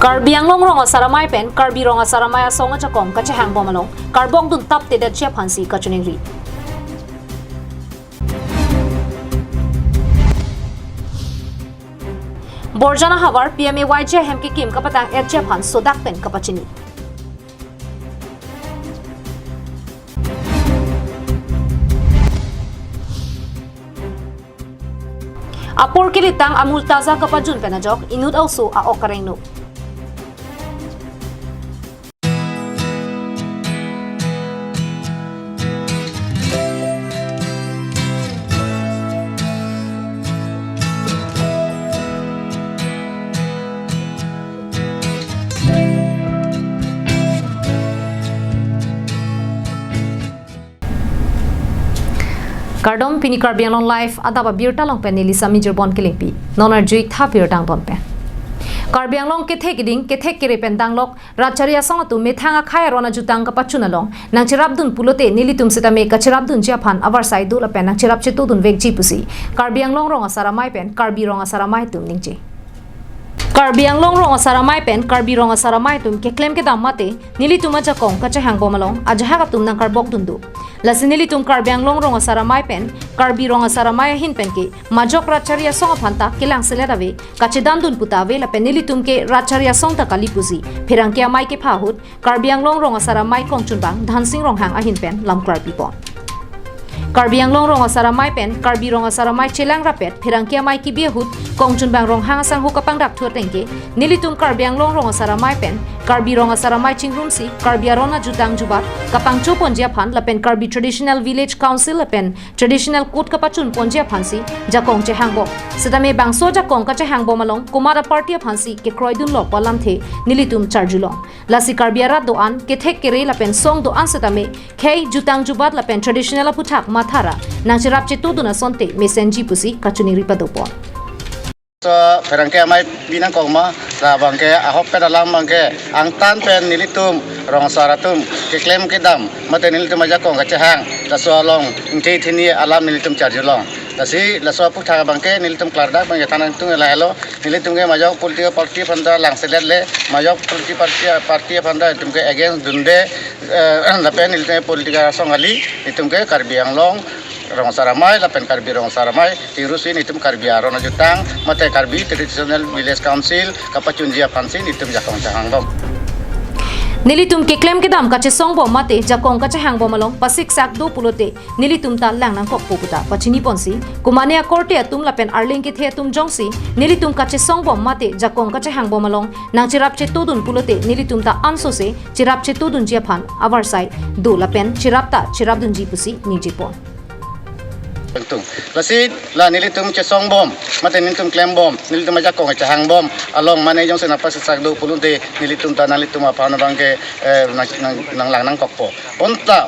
Karbi ang long rong saramai pen karbi rong saramai asong chakong kachahang bomalong karbong dun tap te dat chep hansi kachuning ri. Borjana havar PMA YJ hem ki kim kapatang et chep han sodak pen kapachini. Apor kilitang amul taza kapajun penajok inut also a okareng no. Kardom pini karbiang long life Adap Abirta long pen nili sami jerbon kelingpi nonar jui tha Abirta don pen karbiang long kethek kire pen danglok racharia song tu methanga khaya rona jutang ka pachuna long nang chirabdun pulote nili tum sita me ka chirabdun japhan avar sai dula pen nang chirap che tudun vekji pusi karbiang long rong asaramai pen karbi rong asaramai tum ningche Karbiang long rong asaramai pen karbi rong asaramai tum ke claim ke damate nili tuma jakong ka chahang bomalong ajaha ka tum nang karbok dundu lasi nili tum karbiang long rong asaramai pen karbi rong asaramai hin pen ke majok racharia song phanta kilang seledave kachedan dun putave la pen nili tum ke racharia song ta kalipusi phirang ke mai ke phahut karbiang long rong asaramai kongchunbang dhansing rong hang ahin pen lam karbi pon Karbiang long rong asaramai pen karbi rong asaramai chelang rapet phirang ke mai ki biehut kongjun bang rong hang sang hu kapang dak thur tengke nilitum karbiang long rong asaramai pen karbi rong asaramai chingrum si karbi arona jutang jubat kapang chu ponjia phan lapen karbi traditional village council lapen traditional court kapachun ponjia phansi jakong che hangbo sedame bangso jakong ka che hangbo malong kumara party phansi ke kroidun lok palam the nilitum charjulong lasi karbiara doan ke thek kere lapen song do an sedame khei jutang jubat lapen traditional puthak mathara nang chirap che tuduna sonte mesenji pusi kachuni ripadopon so ferangke amai binang kongma la bangke ahop pe dalam bangke angtan pen nilitum rong saratum ke claim ke dam mate nilitum aja kong kachang la so long ingti thini alam nilitum charjulong lasi la so putha bangke nilitum klarda bangke tanang tung la hello nilitum ke majok political party phanda lang selet le majok political party phanda tum ke against dunde la pen nilitum political songali nitum ke karbiang long rong saramai lapen karbi rong saramai tirusin itum karbi arona jutang mate karbi traditional village council kapachunjia pansin itum jakong chahang bom nilitum ke claim ke dam kache song bom mate jakong kache hang bom along pasik sak do pulote nilitum ta lang nang kok poputa pachini ponsi kumane korte atum lapen arling ke the atum jongsi nilitum kache song bom mate jakong kache hang bom along nang chirap che tudun pulote nilitum ta anso se chirap che tudun jia phan avar sai do lapen chirap dun ji pusi nije pon Lasi la nilitum che song bom mate nilitum claim bom nilitum aja kong chahang bom along mane jong se napas sak do pulunte nilitum ta nalitum apa na bangke nang lang nang kokpo onta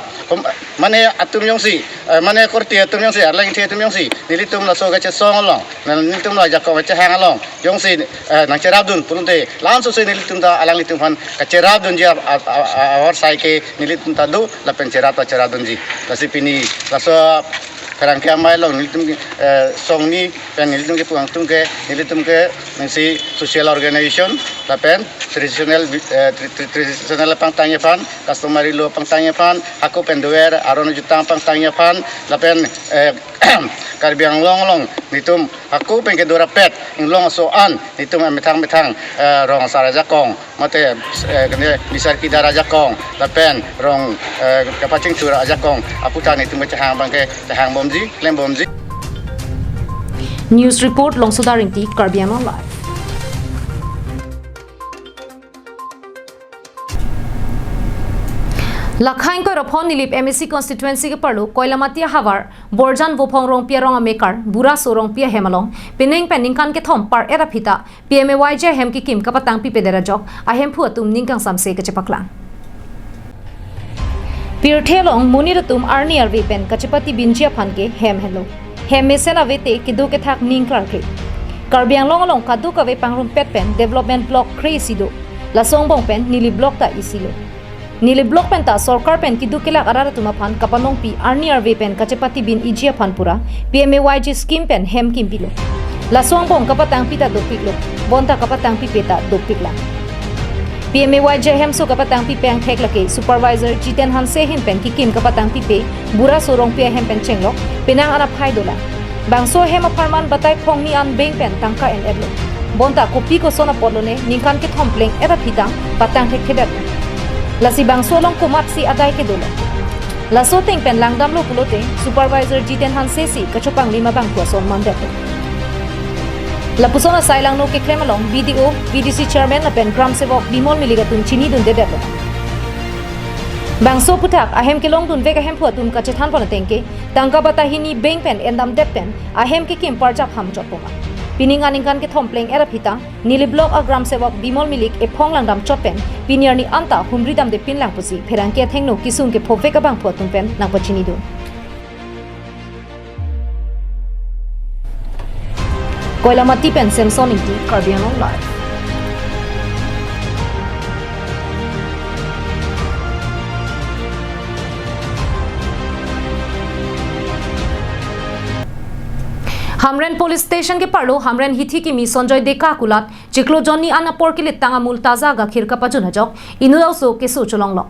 mane atum jong si mane korti atum jong si arlang the atum jong si nilitum la so ga che song along nilitum la aja kong chahang along jong si nang cherab dun pulunte lan so se nilitum ta alang litum han ka cherab dun ja awar sai ke nilitum ta do la pen cherab dun ji lasi pini la so Kerangke amai long nilitum song ni pen nilitum ke puang tum ke nilitum ke nasi social organization lapen traditional pang tanya pan customary law pang tanya pan aku penduer aron jutang pang tanya pan lapen karbiang long nitum aku pen ke dora pet long soan nitum metang rong sarajakong mate kene bisar kidara jakong lapen rong kapacing cura jakong aputan nitum cahang bangke cahang bom News report long sudaring ti Karbiang long live. Lakhain ko rapon nilip MSC constituency ke perlu koilamatia havar borjan bopong rong pia rong amekar bura sorong pia hemalong pineng kan ke thom par era phita PMAYJ hem ki kim kapatang pi pedera jok ahem phu atum ningkang samse ke chepaklang Pirthelong muniratum arni arve pen kachapati binjia phanke hem hello hem mesena vete kidu ke thak ning klarke Karbiang long kadu ka ve pangrum pet pen development block crazy do la songbong pen nili block ta isilo nili block pen ta sarkar pen kidu ke lak arara tuma phan kapalong pi arni arve pen kachapati bin ijia phanpura PMAYJ scheme pen hem kimpilo la songbong kapatang pita do piklo bonta kapatang pi peta do pikla PMAY Jehem so kapatang pipeng thek lake supervisor Jiten Hanse hin pen ki kim kapatang pipe bura sorong pia hem pen chenglok penang ana phai dola bangso hem aparman batai phongni an beng pen tangka en edlo bonta kopi ko sona podlone ningkan ke thompleng era phitang patang thek thedat lasi bangso long kumat si adai ke dola laso teng pen langdam lo pulote supervisor Jiten Hanse si kachopang lima bang ko son mandet Lapusona sailang no ke klemalong BDO VDC chairman na pen gram sevok bimol miligatun chini dun dedet bangso putak ahem ke long dun veka hem phuatum ka chethan pon tengke tangka batahini beng pen endam det pen ahem ke kim parjap ham chotpoma pininga ningkan ke thompleng era phita nili block a gram sevok bimol milik e phonglang dam chotpen pinierni anta humri dam de pinlang pusi pherang ke thengno kisung ke phobeka bang phuatum pen nang pachini dun Koilamati pen Samson inti Caribbean Live. Hamren Police Station के parlo Hamren hithi ki mi Sanjay Deka kulat chiklo jonni anapor ke litanga mul taza ga khir ka pajuna jok inulaw so ke so cholong lo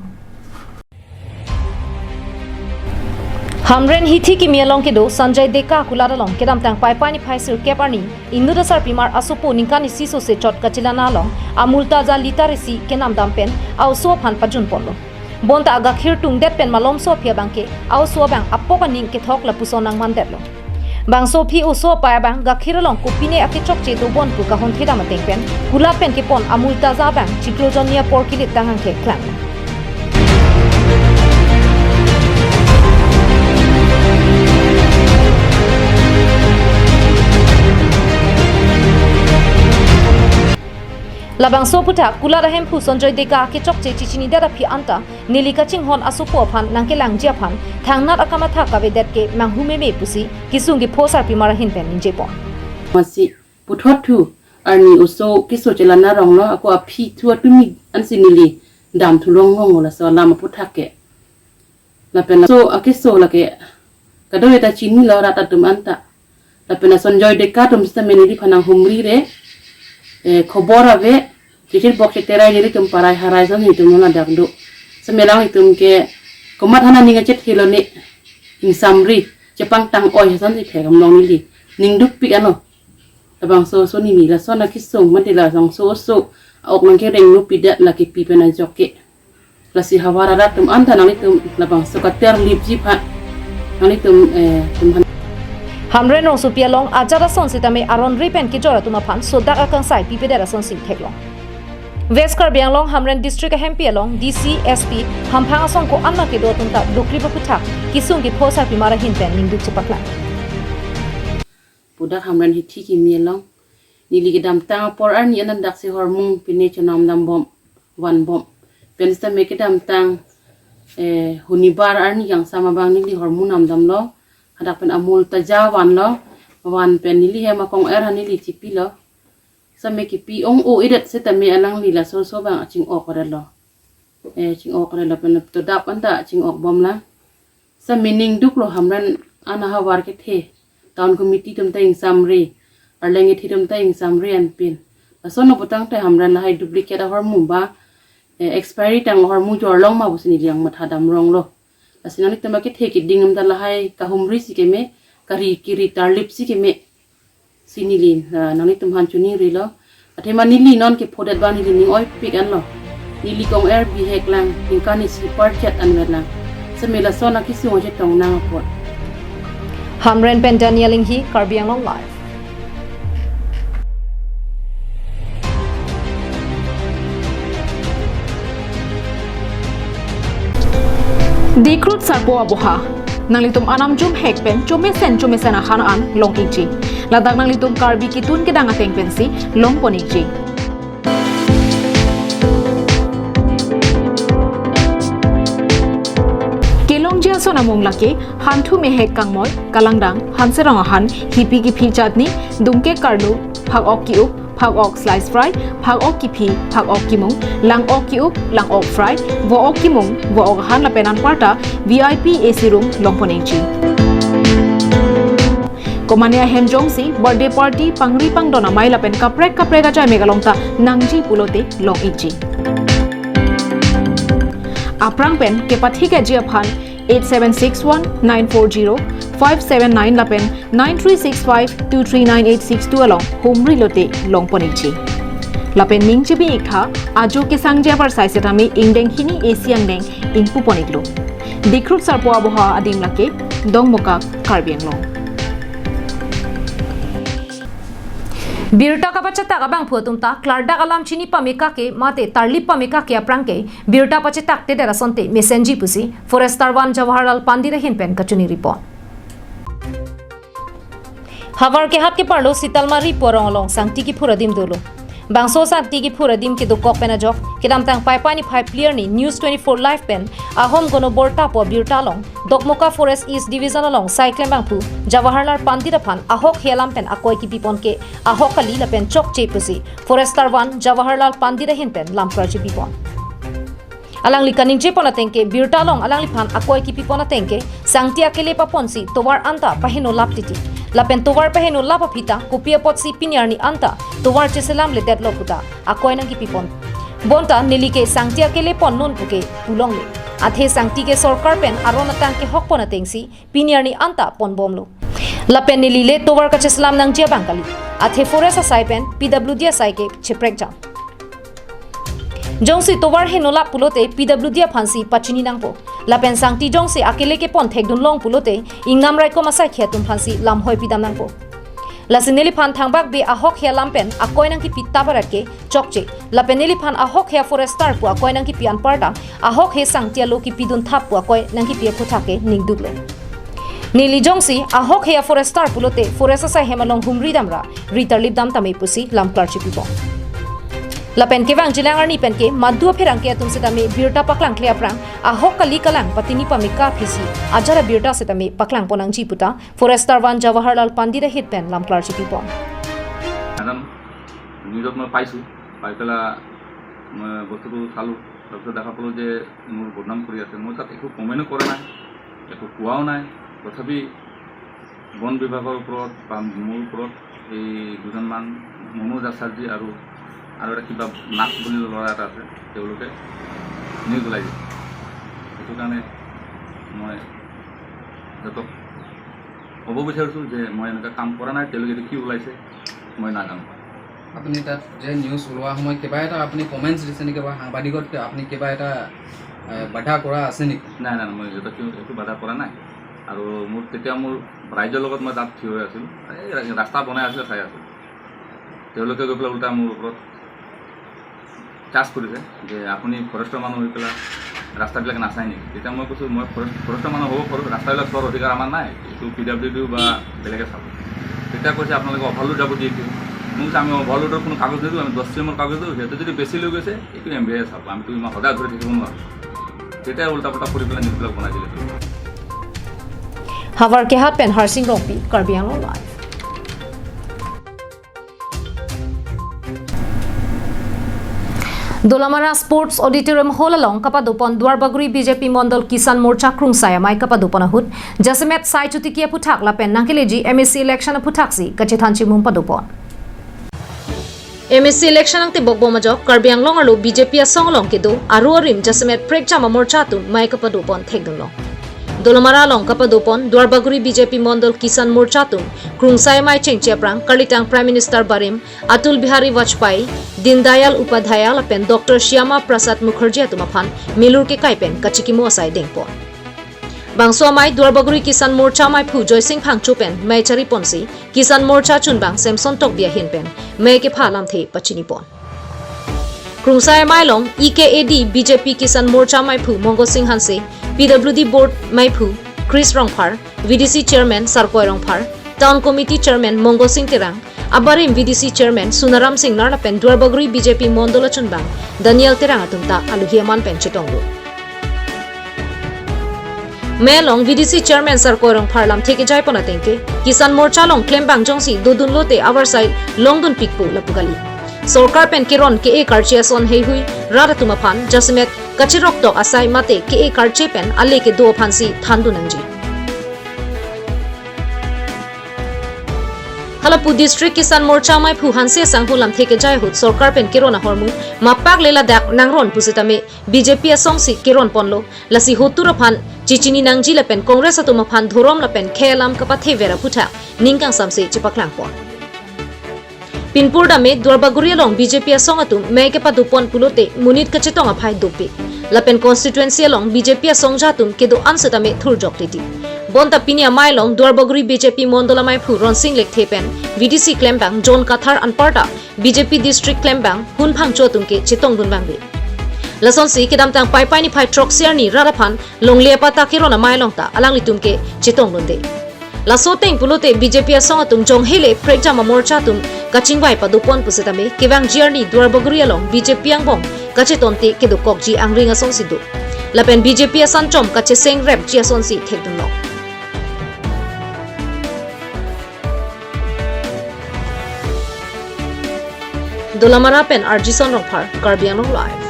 Hamren hithi ki mielong ke do Sanjay Deka kulada long kedam tang pai pani phai sir ke parni indu sar pimar asupo ningkani siso se chot kachilana long amul taza litarisi ke nam dam pen aw so phan pajun pollo bonta aga khir tung det pen malom so phia bangke aw so bang appo ning ke thok la pusonang man det lo bang so phi uso pa bang ga khir long kupine ake chok che do bon pu ka hon theda mateng pen kula pen ke pon amul taza bang chiklo jonia porkilit tangang ke klan Labang so putak kula rahem pu Sanjay Deka ke chok che chichini dara phi anta nilika chinghon asupo phan nangke langja phan thangnat akama tha ka vedet ke manghume me pusi kisung gi phosar pi mara hin pen ninje po masi puthot thu ani uso kiso chelana rong no ako aphi thu atumi ansinili dam thulong ngong la so lama puthak ke la pen so akiso la ke kado eta chini la rata tum anta la pen Sanjay Deka tum stameni di phanang humri re khobor ave chichir box terai ni tum parai harai san ni tum na dak do semelang tum ke komat hana ninga chet hiloni in samri chepang tang oi san ni thegam long ni li ning duk pi ano tabang so ni la sona kisung matila sang so ok nang ke reng nu pi da la ki pi pena jokke la si hawara da tum anta nang tum labang so ka ter lip ji pha nang tum Hamren rong su pialong ajara son sitame aron ripen ki jora tuma phan so dak akang sai pi pedera son sin theklong West Caribbean long Hamren district a hempi along DC SP hamphang asong ko anna ke do tunta dukri ba putha kisung ki phosar pi mara hin pen ning du chapakla Pudak Hamren hithi ki mielong nili ke dam tang por ar ni anan dak se hormung pine chanam dam bom wan bom pensta me ke dam tang hunibar ar ni yang sama bang ni hormung nam dam lo hadak pen amul taja wan lo wan pen nili he makong er hanili chipi lo same ki pi ong o idet se tame alang lila so bang ching ok ra lo ching ok ra lo pen to dap anda ching ok bom la same ning duk lo Hamren ana ha war ke the town committee tum ta ing samri arlenge thi tum ta ing samri an pin asono potang ta Hamren la hai duplicate hormu ba expiry tang hormu jor long ma busini liang matha dam rong lo asinani tama ke theki dingam da lahai ka humri si keme kari kiri tarlip si keme sinilin nani tum han chuni ri lo athema nili non ke phodat ba nili ning oi pik an lo nili kong air bi heklang ingkani si parchat an wedlang semela sona ki si je tong na pot Hamren pen Danieling hi Caribbean Live Dikrut sarpo aboha nanglitum anam jum hekpen chome sen akhan long iji ladak nanglitum karbi kitun ke danga teng pensi long poniji kelong jia sona monglake hantu me hek kangmoy kalangdang hanserang han hipi ki phi chatni dumke karlu phak ok ki up phak ok slice fry phak ok ki phi phak ok ki mung lang ok ki up lang ok fry vo ok ki mung vo ok han la penan parta VIP AC room longponechi komania hemjong si birthday party pangri pangdona maila pen kaprek ga jai megalongta nangji pulote long ichi aprang pen ke pathi ke jia phan 8761940579 lapen 9365239862 along humri lote long ponichi lapen ning chibi ikha ajo ke sangja par saisetami ingdeng hini asian deng ingpu poniklo dikrut sarpo aboha adim lake dongmoka karbiang long Birta ka pachata ka bang phutum ta klarda kalam chini pameka ke mate tarli pameka ke aprang ke birta pachata te dera sonte messenji pusi forester 1 Jawaharlal Pandira hinpen kachuni report Havar ke hat ke parlo sitalmari porong long sangti ki phuradim dolo Bangso sakti ki phuradim ke do kok pena jok kedam tang pai pani 5 clear ni news 24 live pen ahom gono borta po birta long dokmoka forest east division along cyclem bangpu Jawaharlal Pandira phan ahok helam pen akoi ki pipon ke ahok kali la pen chok chepusi forester 1 Jawaharlal Pandira hin pen lamkar chi pipon alang li kaning che pona tengke birta long alang li phan akoi ki pipona tengke sangti akele pa ponsi towar anta pahino laptiti lapen towar pahino lapa phita kopia potsi pinyarni anta towar cheselam le deadlock puta akoi nang ki pipon bonta nilike sangti akele pon non puke ulong le athe sangti ke sarkar pen arona tang ke hok pona tengsi pinyarni anta pon bomlo lapen nilile towar ka cheselam nang jia bangkali athe forest asai pen pwd asai ke cheprek jam Jongsi towar henola pulote PWD phansi pachini nangpo lapen sangti jongsi akele ke pon thekdun long pulote ingnam rai ko masai khiatum phansi lam hoi pidam nangpo lasineli phan thangbak be ahok hia lampen akoi nang ki pitta barake chokche lapeneli phan ahok hia forester pu akoi nang ki pian parta ahok he sangtia lo ki pidun thap pu akoi nang ki pia phuthake ningdukle Nili jongsi ahok hia forester pulote foresta sai hemalong humri damra ritarlip dam tamai pusi lam klarchi pipo lapen ke wang jilang arni pen ke maddu pherang ke tum setame birta paklang khle aprang ahok kali kalang patini pamika phisi ajara birta setame paklang ponang ji puta forester 1 Jawaharlal Pandira hit pen lam klarchi pipo adam nijot ma paisu paipela bostu salu তারপরে দেখা পড়লো যে মোর বদনাম করে আছে মোর তাত একটু কমেন্টও করে নাই একটু কোয়াও নাই তথাপি বন বিভাগৰ ওপৰত বা মোৰ ওপৰত এই দুজনমান মনোজ আচাৰ্যী আৰু এটা কিবা নাক বুলি ল'ৰা এটা আছে তেওঁলোকে নিউজ ওলাই দিছে সেইটো কাৰণে মই সিহঁতক ক'ব বিচাৰিছোঁ যে মই এনেকুৱা কাম কৰা নাই তেওঁলোকে এইটো কি ওলাইছে মই নাজানো আপুনি তাত যে নিউজ ওলোৱা সময়ত কিবা এটা আপুনি কমেণ্টছ দিছে নেকি বা সাংবাদিকত আপুনি কিবা এটা বাধা কৰা আছে নেকি নাই নাই মই সিহঁতক একো বাধা কৰা নাই আৰু মোৰ তেতিয়া মোৰ ৰাইজৰ লগত মই তাত থিয় হৈ আছিলোঁ এই ৰাস্তা বনাই আছিলে চাই আছিলোঁ তেওঁলোকে গৈ পেলাই উল্টা মোৰ ওপৰত চাৰ্জ কৰিছে যে আপুনি ফৰেষ্টৰ মানুহ হৈ পেলাই ৰাস্তাবিলাক নাচাই নেকি তেতিয়া মই কৈছোঁ মই ফৰেষ্টৰ মানুহ হ'ব পাৰোঁ ৰাস্তাবিলাক চোৱাৰ অধিকাৰ আমাৰ নাই এইটো PWD বা বেলেগে চাব তেতিয়া কৈছে আপোনালোকে অভাৰলোড যাব দিয়ে কিয় মোক আমি অভাৰলোডৰ কোনো কাগজ নিদিওঁ আমি 10 CM কাগজ দিওঁ সিহঁতে যদি বেছি লৈ গৈছে এইটো MBA চাব আমিতো ইমান সদায় ধৰি থাকিব নোৱাৰোঁ তেতিয়া উল্টা পুল্টা কৰি পেলাই নিউজবিলাক বনাই দিলে Havar ke hat pen Harsing Rongpi Karbi Anglong live Dolamara Sports Auditorium Hall along Kapadopon Dwarbaguri BJP Mondol Kisan Morcha Krungsaya Mai Kapadopon Hut Jasemet Sai Chutikia Putak Lapen Nankeleji MSc election Putaksi Kachethanchi Mumpadopon MSc election ang tibok bomajok Karbi Anglong alo BJP asong long kedo aru arim Jasemet Prekchama Morcha tu Mai Kapadopon Thegdunlong Dolamara long Kapadopon Dwarbaguri BJP Mondol Kisan Morcha tu Krungsaya Mai Chengcheprang Kalitang Prime Minister Barim Atul Bihari Vajpayee Dindayal Upadhyaya lapen Dr. Shyama Prasad Mukherjee atumaphan Milur ke kaipen kachikimo asai dengpon Bangso mai Dwarbaguri Kisan Morcha mai phu Joysing Phangchupen mai chari ponsi Kisan Morcha chunbang Samson Tokbia hinpen mai ke phalam the pachinipon Krungsaya mai long EKAD BJP Kisan Morcha mai phu Mongo Singh Hanse PWD board mai phu Chris Rongphar VDC chairman Sarkoi Rongphar Town committee chairman Mongo Singh Terang Abarim VDC chairman Sunaram Singh Narlapen Dwarbaguri BJP Mondola Chunbang Daniel Terang atumta aluhiaman penchitonglo Melong VDC chairman Sarkoi Rongphar lam theke jai pona tengke Kisan Morcha long klembang jongsi dodun lote our side longdun pikpu lapugali Sorkar pen kiron ke e karche son hei hui raratuma phan jasmet kachirok tok asai mate ke e karche pen alle ke do phansi thandu nangji Kalapu District Kisan Morcha Mai Phu Hanse Sanghulam Theke Jai Hut Sorkar Pen Kirona Hormu Mapak Lela Dak Nangron Pusitame BJP Asong Si Kiron Ponlo Lasi Hotura Phan Chichini Nangji La Pen Congress Atuma Phan Thorom La Pen KAL Kapathe Vera Putha Ningkang Samse Chipaklang Pon Pinpur Dame Dwarbaguri Long BJP Asong Atum Mekepa Dupon Pulote Munit Kachetong Aphai Dupi La Pen constituency along BJP Asong Jatum Kedo Ansatame Thurjok Titi Bonta Pinia Mailong Dwarbaguri BJP Mondola Mai Phu Ronsing Lek Thepen VDC Klembang John Kathar Anparta BJP District Klembang Hun Phang Chotumke Chitong Dunbangbe Lason Si Kedam Tang Pai Pai Ni Pai Troxier Ni Rarapan Long Lepa Ta Kirona Mailong Ta Alang Litumke Chitong Lunde Laso Teng Pulote BJP Asong Atum Jong Hele Prekja Mamorcha Tum Kachingbai Padupon Pusitame Kivang Journey Dwarbaguri along BJP Angbong Kachetonte Kedukok Ji Angring Asong Sidu Lapen BJP Asan Chom Kacheseng Rep Ji Asong Si Thekdun Long Dolamara Pen Arjison Rongpar Karbiang Long Live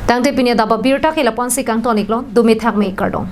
Tangte pinya daba Abirta ke lapon si kang tonik lo dumithak me kardong